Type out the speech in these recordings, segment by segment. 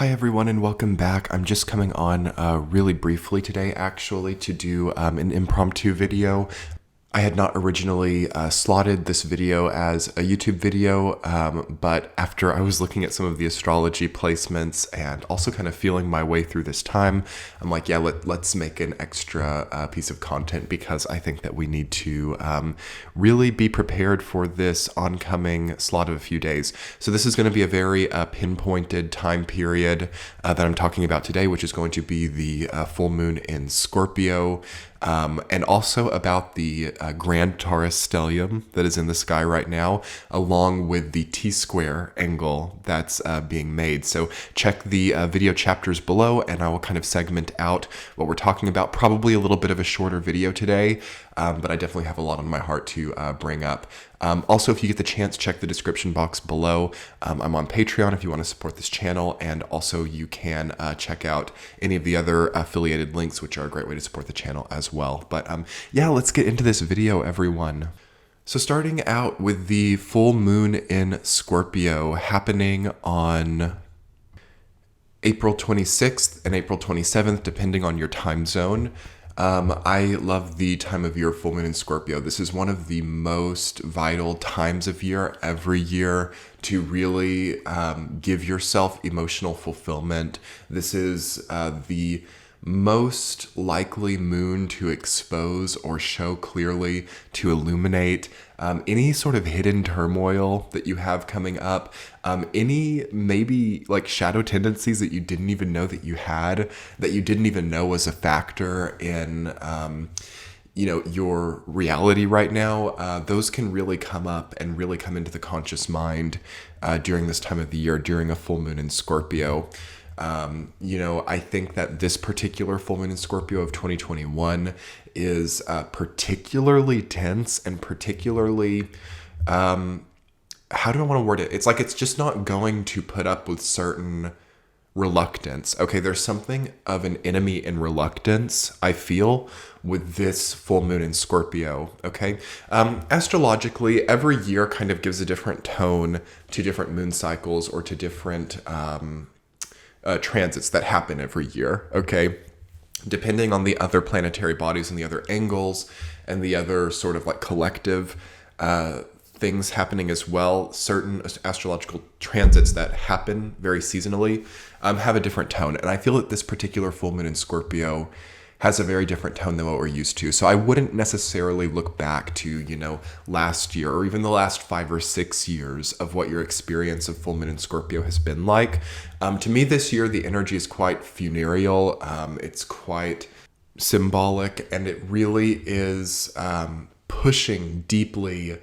Hi everyone and welcome back. I'm just coming on really briefly today actually to do an impromptu video. I had not originally slotted this video as a YouTube video, but after I was looking at some of the astrology placements and also kind of feeling my way through this time, I'm like, yeah, let's make an extra piece of content because I think that we need to really be prepared for this oncoming slot of a few days. So this is going to be a very pinpointed time period that I'm talking about today, which is going to be the full moon in Scorpio. And also about the Grand Taurus Stellium that is in the sky right now, along with the T-square angle that's being made. So check the video chapters below, and I will kind of segment out what we're talking about. Probably a little bit of a shorter video today, but I definitely have a lot on my heart to bring up. Also, if you get the chance, check the description box below. I'm on Patreon if you want to support this channel, and also you can check out any of the other affiliated links, which are a great way to support the channel as well. But yeah, let's get into this video, everyone. So starting out with the full moon in Scorpio happening on April 26th and April 27th, depending on your time zone. I love the time of year full moon in Scorpio. This is one of the most vital times of year every year to really give yourself emotional fulfillment. This is the most likely moon to expose or show clearly, to illuminate any sort of hidden turmoil that you have coming up, any maybe like shadow tendencies that you didn't even know that you had, that you didn't even know was a factor in your reality right now. Those can really come up and really come into the conscious mind during this time of the year, during a full moon in Scorpio. I think that this particular full moon in Scorpio of 2021 is particularly tense and particularly, how do I want to word it? It's like it's just not going to put up with certain reluctance. Okay, there's something of an enemy in reluctance, I feel, with this full moon in Scorpio. Okay, astrologically, every year kind of gives a different tone to different moon cycles or to different transits that happen every year, okay? Depending on the other planetary bodies and the other angles and the other sort of like collective things happening as well, certain astrological transits that happen very seasonally have a different tone. And I feel that this particular full moon in Scorpio has a very different tone than what we're used to. So I wouldn't necessarily look back to, last year or even the last 5 or 6 years of what your experience of full moon in Scorpio has been like. To me this year, the energy is quite funereal. It's quite symbolic, and it really is pushing deeply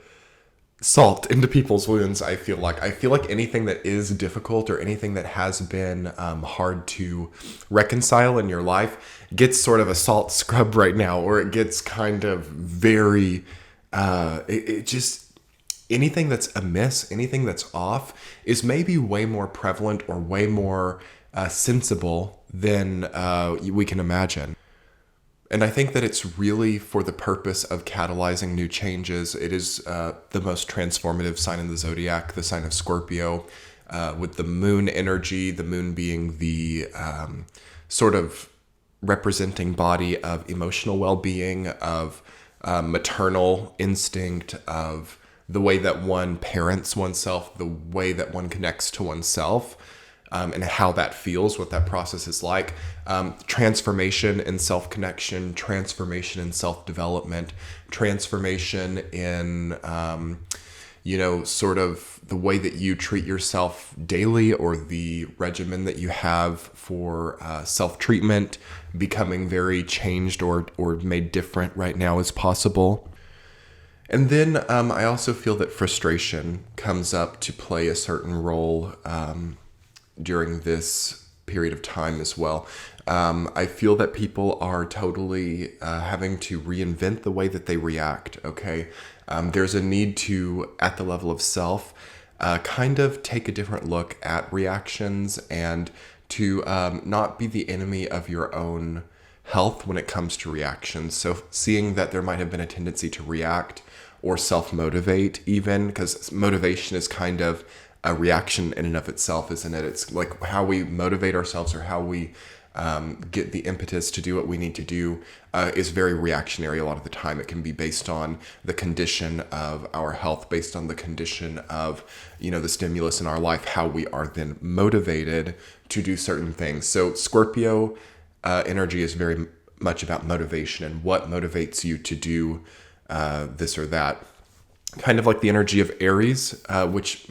salt into people's wounds. I feel like anything that is difficult or anything that has been hard to reconcile in your life gets sort of a salt scrub right now, or it gets kind of very it just, anything that's amiss, anything that's off is maybe way more prevalent or way more sensible than we can imagine. And I think that it's really for the purpose of catalyzing new changes. It is the most transformative sign in the zodiac, the sign of Scorpio, with the moon energy, the moon being the sort of representing body of emotional well-being, of maternal instinct, of the way that one parents oneself, the way that one connects to oneself. And how that feels, what that process is like. Transformation and self-connection, transformation and self-development, transformation in, sort of the way that you treat yourself daily, or the regimen that you have for self-treatment becoming very changed or made different right now as possible. And then I also feel that frustration comes up to play a certain role during this period of time as well. I feel that people are totally having to reinvent the way that they react, okay? There's a need to, at the level of self, kind of take a different look at reactions and to not be the enemy of your own health when it comes to reactions. So seeing that there might have been a tendency to react or self-motivate even, because motivation is kind of a reaction in and of itself, isn't it? It's like how we motivate ourselves or how we get the impetus to do what we need to do is very reactionary a lot of the time. It can be based on the condition of our health, based on the condition of, the stimulus in our life, how we are then motivated to do certain things. So Scorpio energy is very much about motivation and what motivates you to do this or that. Kind of like the energy of Aries, which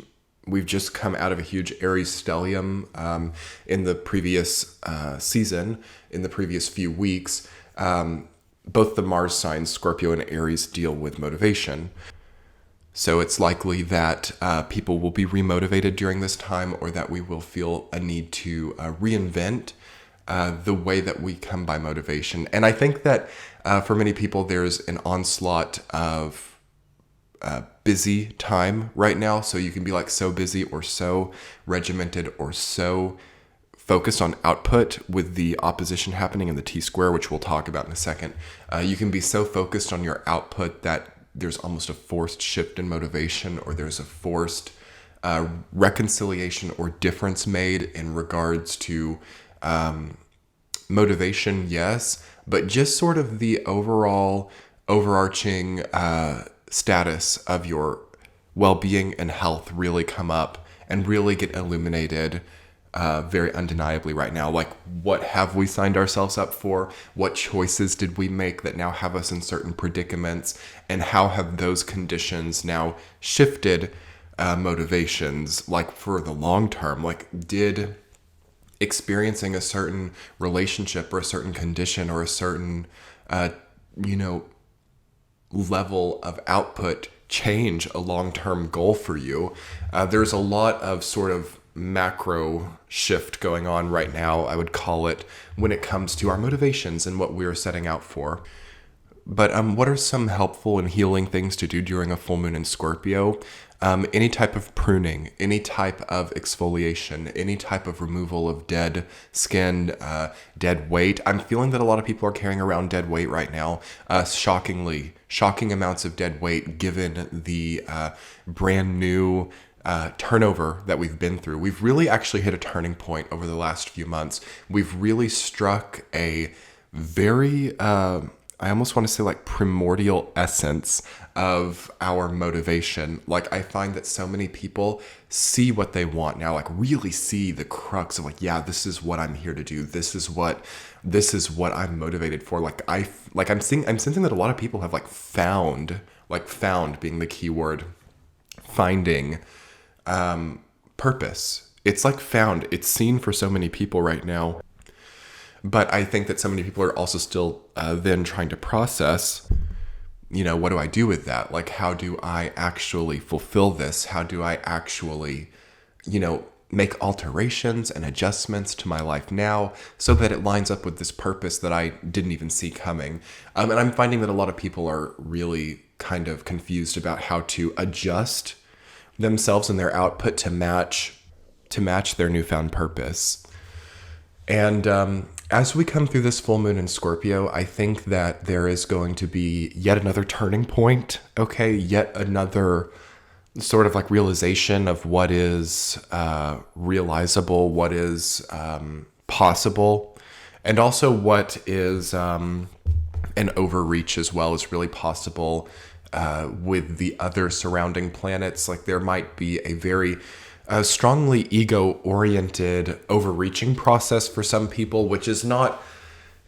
we've just come out of a huge Aries stellium in the previous season, in the previous few weeks. Both the Mars signs, Scorpio and Aries, deal with motivation. So it's likely that people will be remotivated during this time, or that we will feel a need to reinvent the way that we come by motivation. And I think that for many people, there's an onslaught of busy time right now. So you can be like so busy or so regimented or so focused on output with the opposition happening in the T-square, which we'll talk about in a second. You can be so focused on your output that there's almost a forced shift in motivation, or there's a forced reconciliation or difference made in regards to motivation, yes, but just sort of the overarching status of your well-being and health really come up and really get illuminated very undeniably right now. Like, what have we signed ourselves up for? What choices did we make that now have us in certain predicaments? And how have those conditions now shifted motivations, like for the long term? Like, did experiencing a certain relationship or a certain condition or a certain, level of output change a long-term goal for you? There's a lot of sort of macro shift going on right now, I would call it, when it comes to our motivations and what we're setting out for. But what are some helpful and healing things to do during a full moon in Scorpio? Any type of pruning, any type of exfoliation, any type of removal of dead skin, dead weight. I'm feeling that a lot of people are carrying around dead weight right now. Shocking amounts of dead weight given the brand new turnover that we've been through. We've really actually hit a turning point over the last few months. We've really struck a very I almost want to say like primordial essence of our motivation. Like, I find that so many people see what they want now, like really see the crux of like, yeah, this is what I'm here to do. This is what I'm motivated for. I'm sensing that a lot of people have found being the key word, finding purpose. It's found, it's seen for so many people right now. But I think that so many people are also still then trying to process, what do I do with that? Like, how do I actually fulfill this? How do I actually, make alterations and adjustments to my life now so that it lines up with this purpose that I didn't even see coming? And I'm finding that a lot of people are really kind of confused about how to adjust themselves and their output to match their newfound purpose. And as we come through this full moon in Scorpio, I think that there is going to be yet another turning point, okay? Yet another sort of realization of what is realizable, what is possible, and also what is an overreach as well is really possible with the other surrounding planets. Like, there might be a very strongly ego-oriented overreaching process for some people, which is not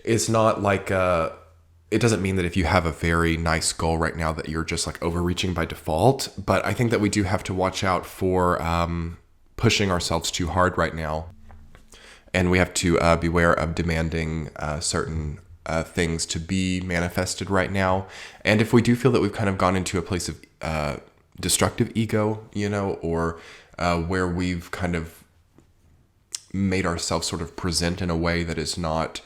like it doesn't mean that if you have a very nice goal right now that you're just overreaching by default. But I think that we do have to watch out for pushing ourselves too hard right now, and we have to beware of demanding certain things to be manifested right now. And if we do feel that we've kind of gone into a place of destructive ego, or where we've kind of made ourselves sort of present in a way that is not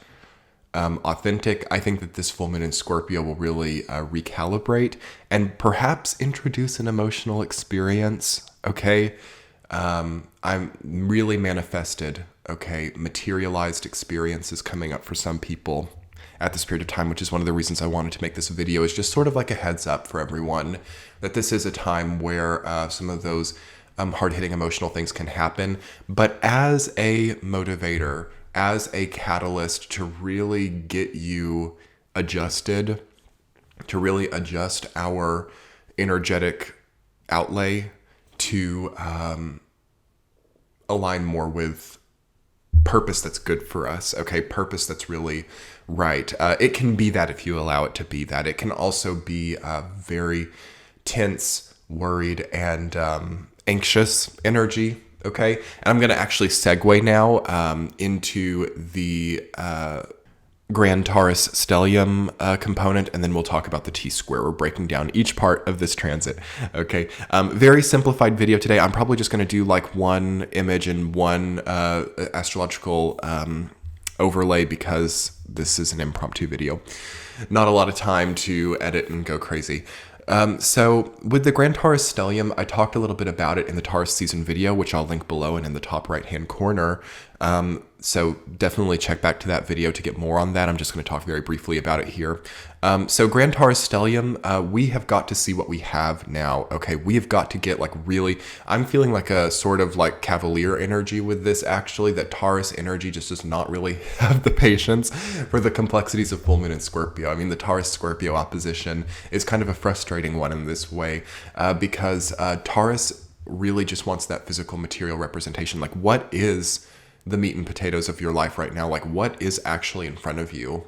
authentic, I think that this full moon in Scorpio will really recalibrate and perhaps introduce an emotional experience, okay? I'm really manifested, okay, materialized experiences coming up for some people at this period of time, which is one of the reasons I wanted to make this video, is just sort of like a heads up for everyone that this is a time where some of those hard-hitting emotional things can happen. But as a motivator, as a catalyst to really get you adjusted, to really adjust our energetic outlay to align more with purpose that's good for us, okay? Purpose that's really right. It can be that if you allow it to be that. It can also be very tense, worried, and anxious energy, okay? And I'm going to actually segue now into the Grand Taurus Stellium component, and then we'll talk about the T-square. We're breaking down each part of this transit, okay? Very simplified video today. I'm probably just going to do like one image and one astrological overlay because this is an impromptu video. Not a lot of time to edit and go crazy. So with the Grand Taurus Stellium, I talked a little bit about it in the Taurus season video, which I'll link below and in the top right-hand corner. So definitely check back to that video to get more on that. I'm just going to talk very briefly about it here. So Grand Taurus Stellium, we have got to see what we have now. Okay, we have got to get like really, I'm feeling like a sort of like Cavalier energy with this actually, that Taurus energy just does not really have the patience for the complexities of full moon and Scorpio. I mean, the Taurus Scorpio opposition is kind of a frustrating one in this way because Taurus really just wants that physical material representation. Like, what is the meat and potatoes of your life right now? Like, what is actually in front of you?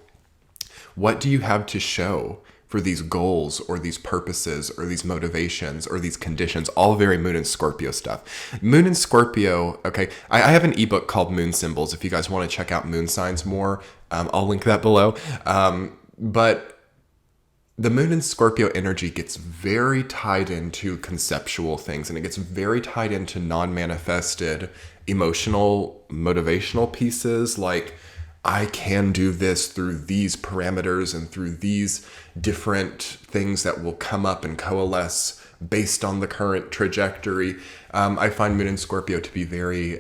What do you have to show for these goals or these purposes or these motivations or these conditions? All very Moon and Scorpio stuff. Moon and Scorpio, okay, I have an ebook called Moon Symbols. If you guys want to check out moon signs more, I'll link that below. But the Moon and Scorpio energy gets very tied into conceptual things, and it gets very tied into non-manifested emotional, motivational pieces like, I can do this through these parameters and through these different things that will come up and coalesce based on the current trajectory. I find Moon and Scorpio to be very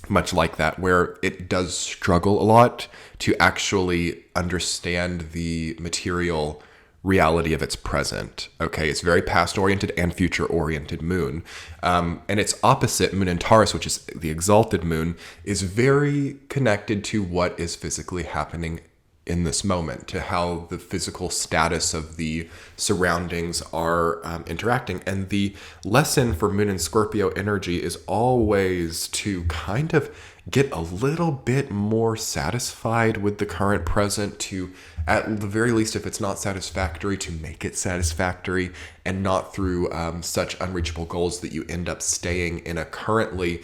much like that, where it does struggle a lot to actually understand the material reality of its present. Okay, it's very past-oriented and future-oriented moon. And its opposite, Moon in Taurus, which is the exalted moon, is very connected to what is physically happening in this moment, to how the physical status of the surroundings are interacting. And the lesson for Moon and Scorpio energy is always to kind of get a little bit more satisfied with the current present, to, at the very least, if it's not satisfactory, to make it satisfactory, and not through such unreachable goals that you end up staying in a currently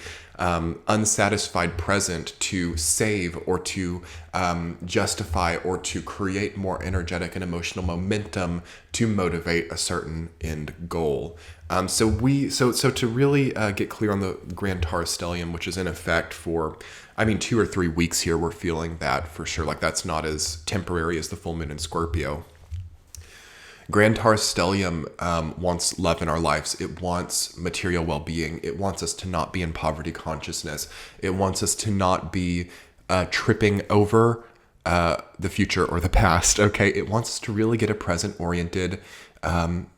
unsatisfied present to save or to justify or to create more energetic and emotional momentum to motivate a certain end goal. So to really get clear on the Grand Taurus Stellium, which is in effect for, 2 or 3 weeks here, we're feeling that for sure. Like, that's not as temporary as the full moon in Scorpio. Grand Taurus Stellium wants love in our lives. It wants material well-being. It wants us to not be in poverty consciousness. It wants us to not be tripping over the future or the past, okay? It wants us to really get a present-oriented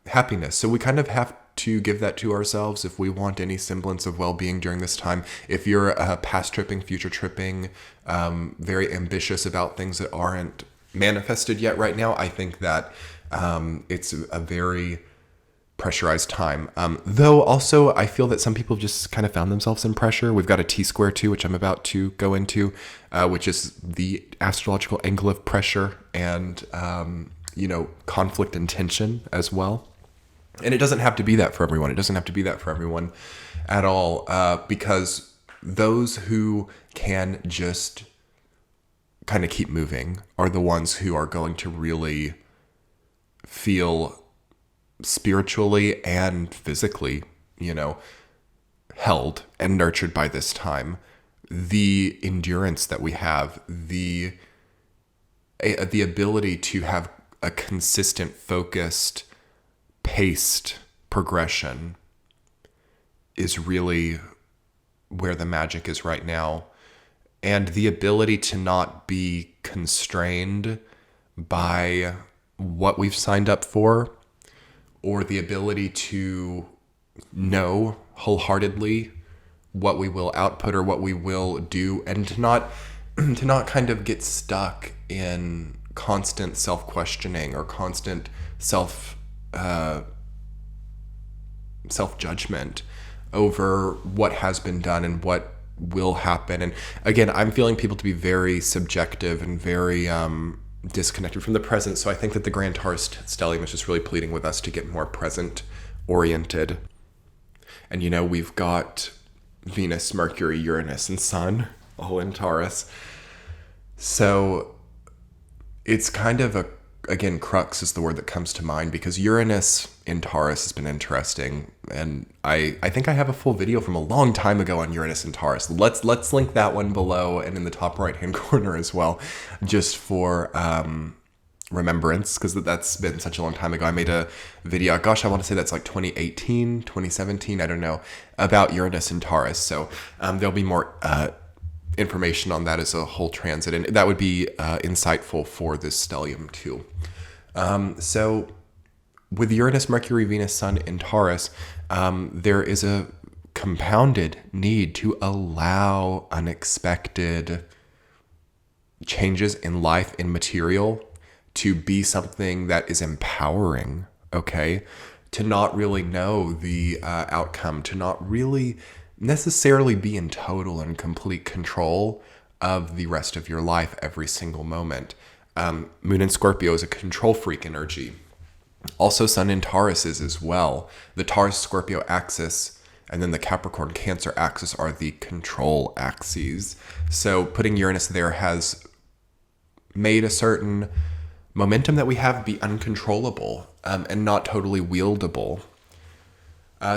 happiness. So we kind of have to give that to ourselves if we want any semblance of well-being during this time. If you're past tripping, future tripping, very ambitious about things that aren't manifested yet right now, I think that it's a very pressurized time. Though also I feel that some people just kind of found themselves in pressure. We've got a T-square too, which I'm about to go into, which is the astrological angle of pressure and, conflict and tension as well. And it doesn't have to be that for everyone. It doesn't have to be that for everyone at all, because those who can just kind of keep moving are the ones who are going to really feel spiritually and physically, held and nurtured by this time. The endurance that we have, the ability to have a consistent, focused, paced progression is really where the magic is right now. And the ability to not be constrained by what we've signed up for, or the ability to know wholeheartedly what we will output or what we will do, and to not kind of get stuck in constant self-questioning or constant self-judgment over what has been done and what will happen. And again, I'm feeling people to be very subjective and very disconnected from the present. So I think that the Grand Taurus Stellium is just really pleading with us to get more present oriented. And we've got Venus, Mercury, Uranus, and Sun all in Taurus. So it's kind of again, crux is the word that comes to mind, because Uranus in Taurus has been interesting. And I think I have a full video from a long time ago on Uranus and Taurus. Let's link that one below and in the top right-hand corner as well, just for remembrance, because that's been such a long time ago. I made a video, gosh, I want to say that's like 2018, 2017, I don't know, about Uranus and Taurus. So there'll be more information on that as a whole transit, and that would be insightful for this stellium too. So with Uranus, Mercury, Venus, Sun in Taurus, there is a compounded need to allow unexpected changes in life, in material, to be something that is empowering, okay? To not really know the outcome, to not really necessarily be in total and complete control of the rest of your life every single moment. Moon in Scorpio is a control freak energy. Also, Sun in Taurus is as well. The Taurus-Scorpio axis and then the Capricorn-Cancer axis are the control axes. So putting Uranus there has made a certain momentum that we have be uncontrollable and not totally wieldable.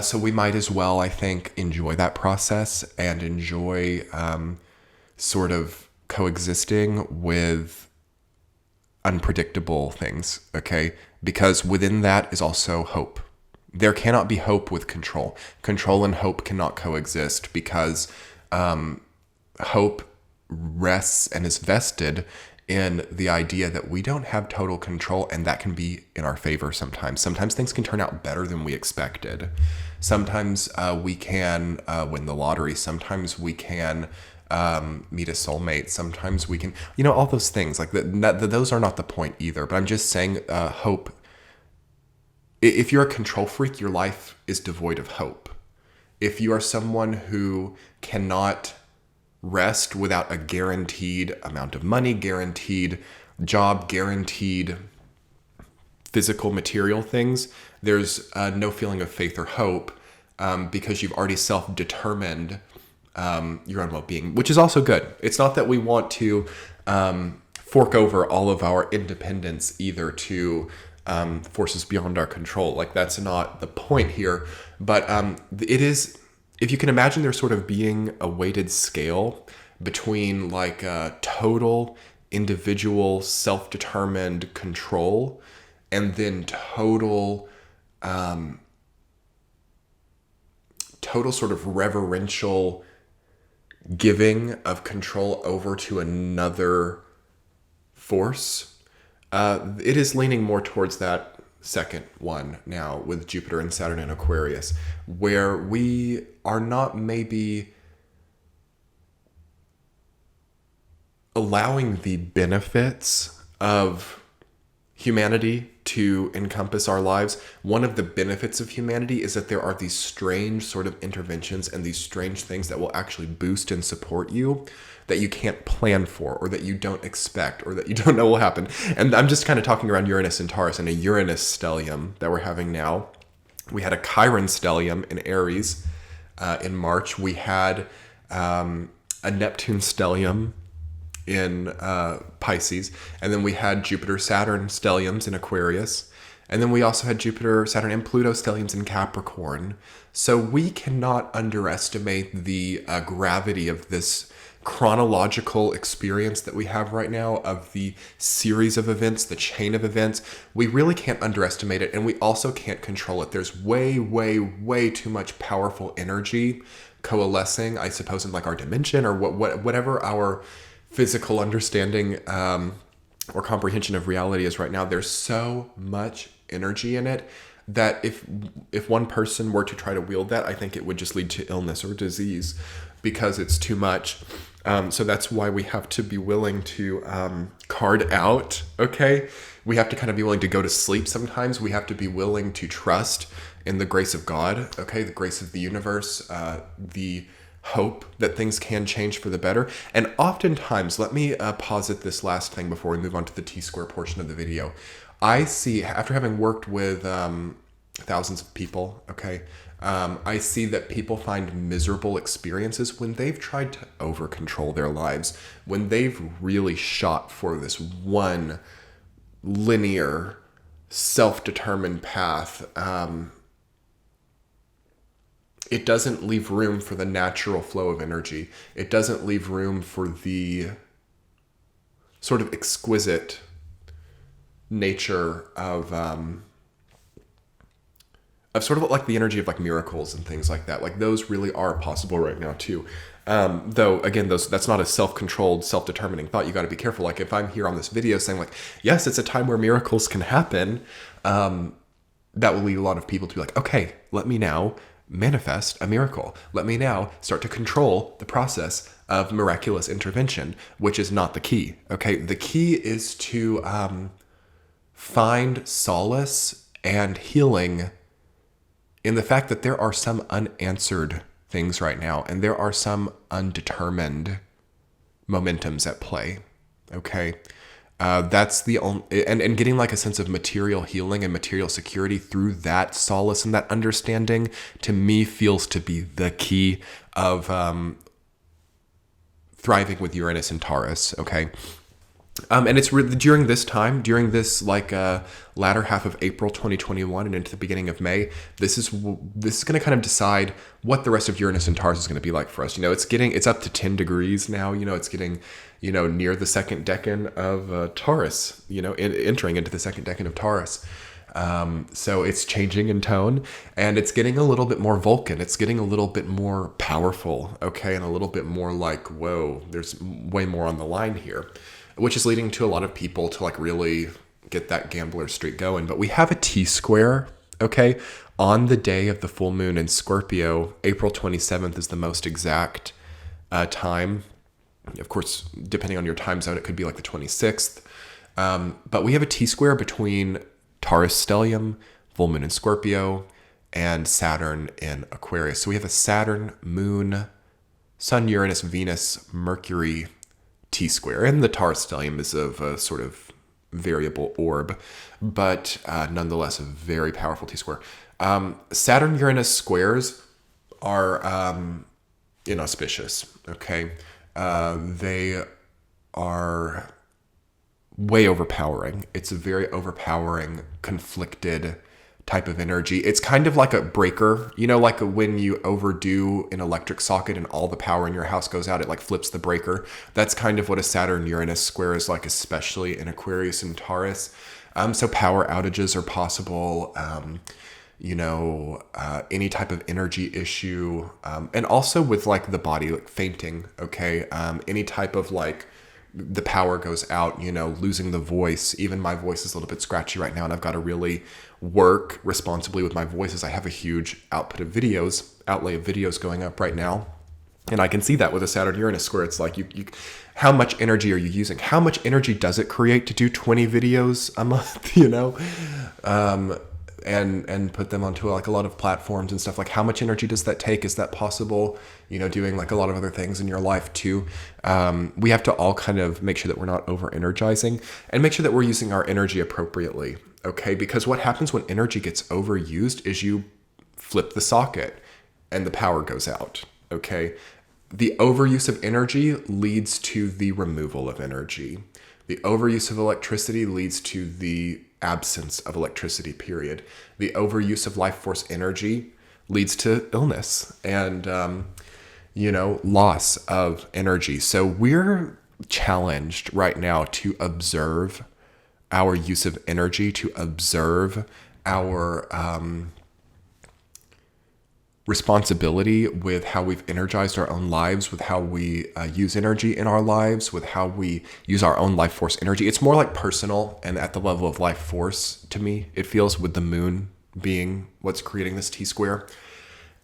So we might as well, I think, enjoy that process and enjoy sort of coexisting with unpredictable things, okay? Because within that is also hope. There cannot be hope with control. Control and hope cannot coexist, because hope rests and is vested in the idea that we don't have total control, and that can be in our favor sometimes. Sometimes things can turn out better than we expected. Sometimes we can win the lottery. Sometimes we can meet a soulmate. Sometimes we can, all those things. Like those are not the point either. But I'm just saying hope. If you're a control freak, your life is devoid of hope. If you are someone who cannot rest without a guaranteed amount of money, guaranteed job, guaranteed physical material things, there's no feeling of faith or hope, because you've already self-determined your own well-being, which is also good. It's not that we want to fork over all of our independence either to forces beyond our control. Like, that's not the point here. But it is, if you can imagine there sort of being a weighted scale between like total individual self-determined control and then total sort of reverential giving of control over to another force, it is leaning more towards that second one now with Jupiter and Saturn in Aquarius, where we are not maybe allowing the benefits of humanity to encompass our lives. One of the benefits of humanity is that there are these strange sort of interventions and these strange things that will actually boost and support you that you can't plan for, or that you don't expect, or that you don't know will happen. And I'm just kind of talking around Uranus and Taurus, and a Uranus stellium that we're having now. We had a Chiron stellium in Aries in March. We had a Neptune stellium in Pisces, and then we had Jupiter-Saturn stelliums in Aquarius, and then we also had Jupiter, Saturn, and Pluto stelliums in Capricorn. So we cannot underestimate the gravity of this chronological experience that we have right now, of the series of events, the chain of events. We really can't underestimate it, and we also can't control it. There's way, way, way too much powerful energy coalescing, I suppose, in like our dimension, or whatever our physical understanding or comprehension of reality is right now. There's so much energy in it. that if one person were to try to wield that, I think it would just lead to illness or disease because it's too much. So that's why we have to be willing to card out, okay? We have to kind of be willing to go to sleep sometimes. We have to be willing to trust in the grace of God, okay? The grace of the universe, the hope that things can change for the better. And oftentimes, let me posit this last thing before we move on to the T-square portion of the video. I see, after having worked with thousands of people, okay, I see that people find miserable experiences when they've tried to over-control their lives, when they've really shot for this one linear, self-determined path. It doesn't leave room for the natural flow of energy. It doesn't leave room for the sort of exquisite nature of sort of like the energy of like miracles and things like that. Like those really are possible right now too. Though again, that's not a self-controlled, self-determining thought. You got to be careful. Like if I'm here on this video saying like, yes, it's a time where miracles can happen, that will lead a lot of people to be like, okay, let me now manifest a miracle. Let me now start to control the process of miraculous intervention, which is not the key. Okay, the key is to find solace and healing in the fact that there are some unanswered things right now, and there are some undetermined momentums at play. Okay, that's the only, and getting like a sense of material healing and material security through that solace and that understanding, to me, feels to be the key of thriving with Uranus and Taurus. Okay. And it's during this time, during this like latter half of April 2021 and into the beginning of May, this is going to kind of decide what the rest of Uranus and Taurus is going to be like for us. You know, it's up to 10 degrees now. You know, it's getting, you know, near the second decan of Taurus. You know, entering into the second decan of Taurus. So it's changing in tone, and it's getting a little bit more Vulcan. It's getting a little bit more powerful, okay, and a little bit more like, whoa, there's way more on the line here, which is leading to a lot of people to like really get that gambler streak going. But we have a T-square, okay, on the day of the full moon in Scorpio. April 27th is the most exact time. Of course, depending on your time zone, it could be like the 26th. But we have a T-square between Taurus Stellium, full moon in Scorpio, and Saturn in Aquarius. So we have a Saturn, Moon, Sun, Uranus, Venus, Mercury T-square. And the Taurus Stellium is of a sort of variable orb, but nonetheless a very powerful T-square. Saturn-Uranus squares are inauspicious, okay? They are way overpowering. It's a very overpowering, conflicted type of energy. It's kind of like a breaker, you know, like when you overdo an electric socket and all the power in your house goes out, it like flips the breaker. That's kind of what a Saturn-Uranus square is like, especially in Aquarius and Taurus. So power outages are possible, any type of energy issue, and also with like the body, like fainting, okay? Any type of like, the power goes out, you know, losing the voice. Even my voice is a little bit scratchy right now, and I've got to really work responsibly with my voice as I have a huge outlay of videos going up right now. And I can see that with a Saturn-Uranus square. It's like, you how much energy are you using? How much energy does it create to do 20 videos a month, you know? And put them onto like a lot of platforms and stuff. Like, how much energy does that take? Is that possible? You know, doing like a lot of other things in your life too. We have to all kind of make sure that we're not over energizing and make sure that we're using our energy appropriately. Okay. Because what happens when energy gets overused is you flip the socket and the power goes out. Okay. The overuse of energy leads to the removal of energy. The overuse of electricity leads to the absence of electricity, period. The overuse of life force energy leads to illness and, loss of energy. So we're challenged right now to observe our use of energy, to observe our responsibility with how we've energized our own lives, with how we use energy in our lives, with how we use our own life force energy. It's more like personal and at the level of life force to me, it feels, with the moon being what's creating this T-square.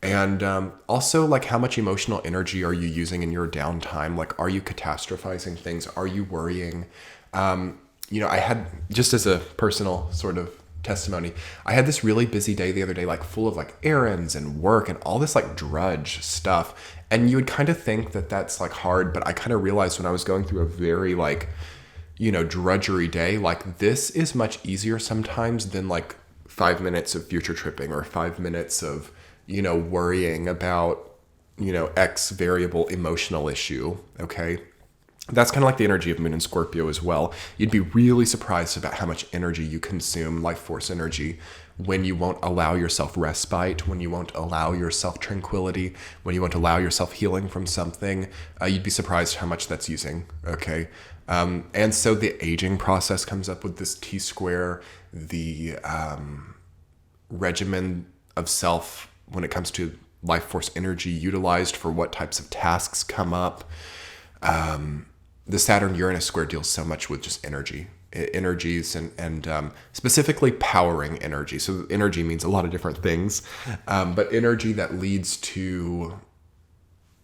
And also, like, how much emotional energy are you using in your downtime? Like, are you catastrophizing things? Are you worrying? I had, just as a personal sort of testimony, I had this really busy day the other day, like full of like errands and work and all this like drudge stuff. And you would kind of think that that's like hard, but I kind of realized when I was going through a very like, drudgery day, like this is much easier sometimes than like 5 minutes of future tripping or 5 minutes of, worrying about, X variable emotional issue. Okay. That's kind of like the energy of Moon and Scorpio as well. You'd be really surprised about how much energy you consume, life force energy, when you won't allow yourself respite, when you won't allow yourself tranquility, when you won't allow yourself healing from something. You'd be surprised how much that's using. Okay. And so the aging process comes up with this T-square, the regimen of self when it comes to life force energy utilized for what types of tasks come up. The Saturn Uranus square deals so much with just energies and specifically powering energy. So energy means a lot of different things, but energy that leads to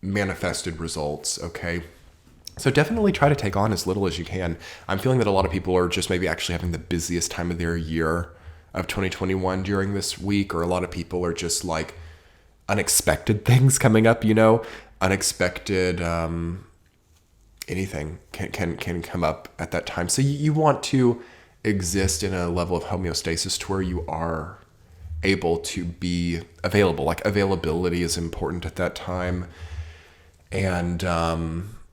manifested results. Okay. So definitely try to take on as little as you can. I'm feeling that a lot of people are just maybe actually having the busiest time of their year of 2021 during this week, or a lot of people are just like unexpected things coming up, unexpected, anything can come up at that time. So you want to exist in a level of homeostasis to where you are able to be available. Like availability is important at that time. And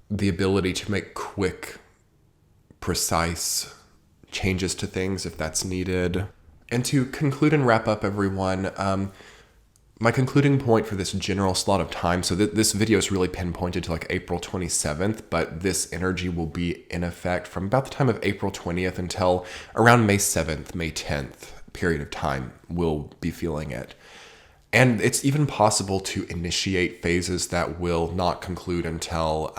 the ability to make quick, precise changes to things if that's needed. And to conclude and wrap up, everyone, my concluding point for this general slot of time, so this video is really pinpointed to like April 27th, but this energy will be in effect from about the time of April 20th until around May 7th, May 10th period of time. We'll be feeling it. And it's even possible to initiate phases that will not conclude until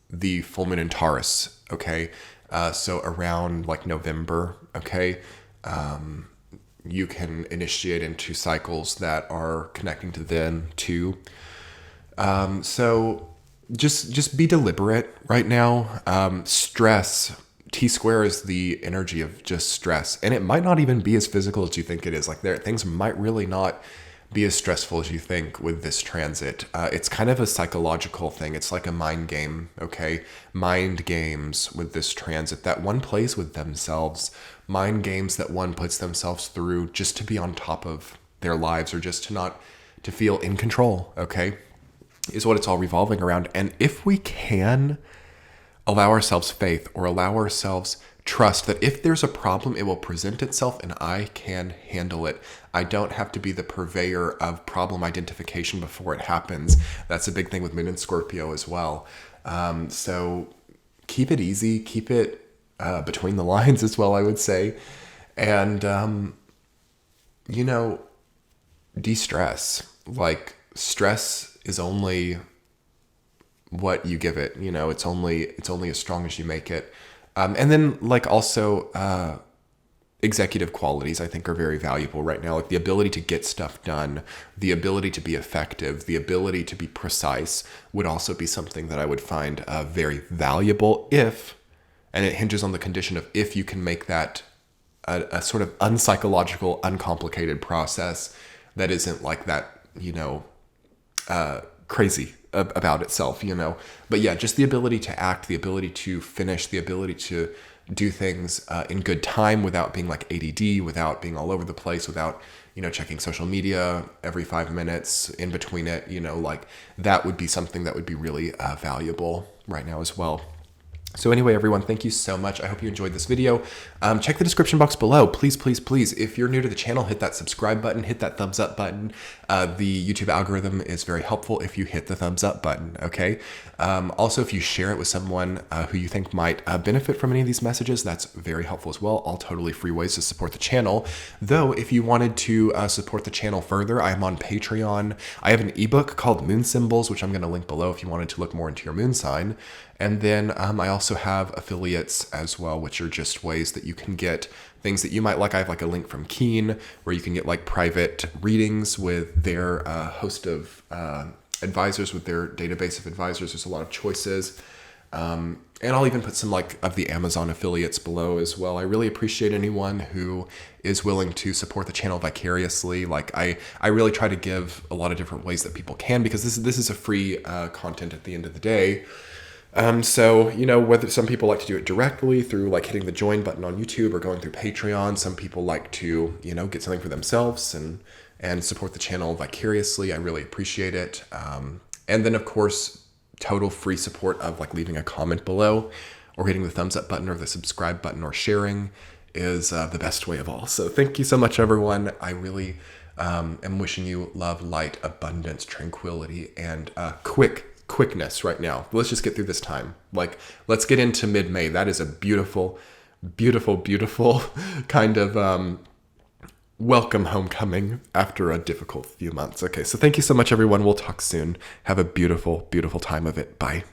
the full moon in Taurus, okay? So around like November, okay? You can initiate into cycles that are connecting to then too. So just be deliberate right now. Stress, T-square is the energy of just stress. And it might not even be as physical as you think it is. Like things might really not be as stressful as you think with this transit. It's kind of a psychological thing. It's like a mind game, okay? Mind games with this transit that one plays with themselves. Mind games that one puts themselves through just to be on top of their lives, or just to feel in control, okay? Is what it's all revolving around. And if we can allow ourselves faith, or allow ourselves trust that if there's a problem, it will present itself and I can handle it. I don't have to be the purveyor of problem identification before it happens. That's a big thing with Moon and Scorpio as well. So keep it easy, keep it between the lines as well, I would say. And, de-stress. Like, stress is only what you give it. It's only as strong as you make it. And then like also executive qualities I think are very valuable right now. Like the ability to get stuff done, the ability to be effective, the ability to be precise would also be something that I would find very valuable and it hinges on the condition of if you can make that a sort of unpsychological, uncomplicated process that isn't like that, crazy about itself, But yeah, just the ability to act, the ability to finish, the ability to do things in good time without being like ADD, without being all over the place, without, checking social media every 5 minutes in between it, like that would be something that would be really valuable right now as well. So anyway, everyone, thank you so much. I hope you enjoyed this video. Check the description box below. Please, please, please. If you're new to the channel, hit that subscribe button, hit that thumbs up button. The YouTube algorithm is very helpful if you hit the thumbs up button, okay? Also, if you share it with someone who you think might benefit from any of these messages, that's very helpful as well. All totally free ways to support the channel. Though, if you wanted to support the channel further, I am on Patreon. I have an ebook called Moon Symbols, which I'm going to link below if you wanted to look more into your moon sign. And then I also also have affiliates as well, which are just ways that you can get things that you might like. I have like a link from Keen where you can get like private readings with their host of advisors, with their database of advisors. There's a lot of choices. And I'll even put some like of the Amazon affiliates below as well. I really appreciate anyone who is willing to support the channel vicariously. Like I really try to give a lot of different ways that people can, because this is a free content at the end of the day. So, you know, whether some people like to do it directly through like hitting the join button on YouTube or going through Patreon. Some people like to, you know, get something for themselves and support the channel vicariously. I really appreciate it. And then of course, total free support of like leaving a comment below or hitting the thumbs up button or the subscribe button or sharing is the best way of all. So thank you so much, everyone. I really am wishing you love, light, abundance, tranquility, and quickness right now. Let's just get through this time. Like, let's get into mid-May. That is a beautiful, beautiful, beautiful kind of welcome homecoming after a difficult few months. Okay, so thank you so much, everyone. We'll talk soon. Have a beautiful, beautiful time of it. Bye.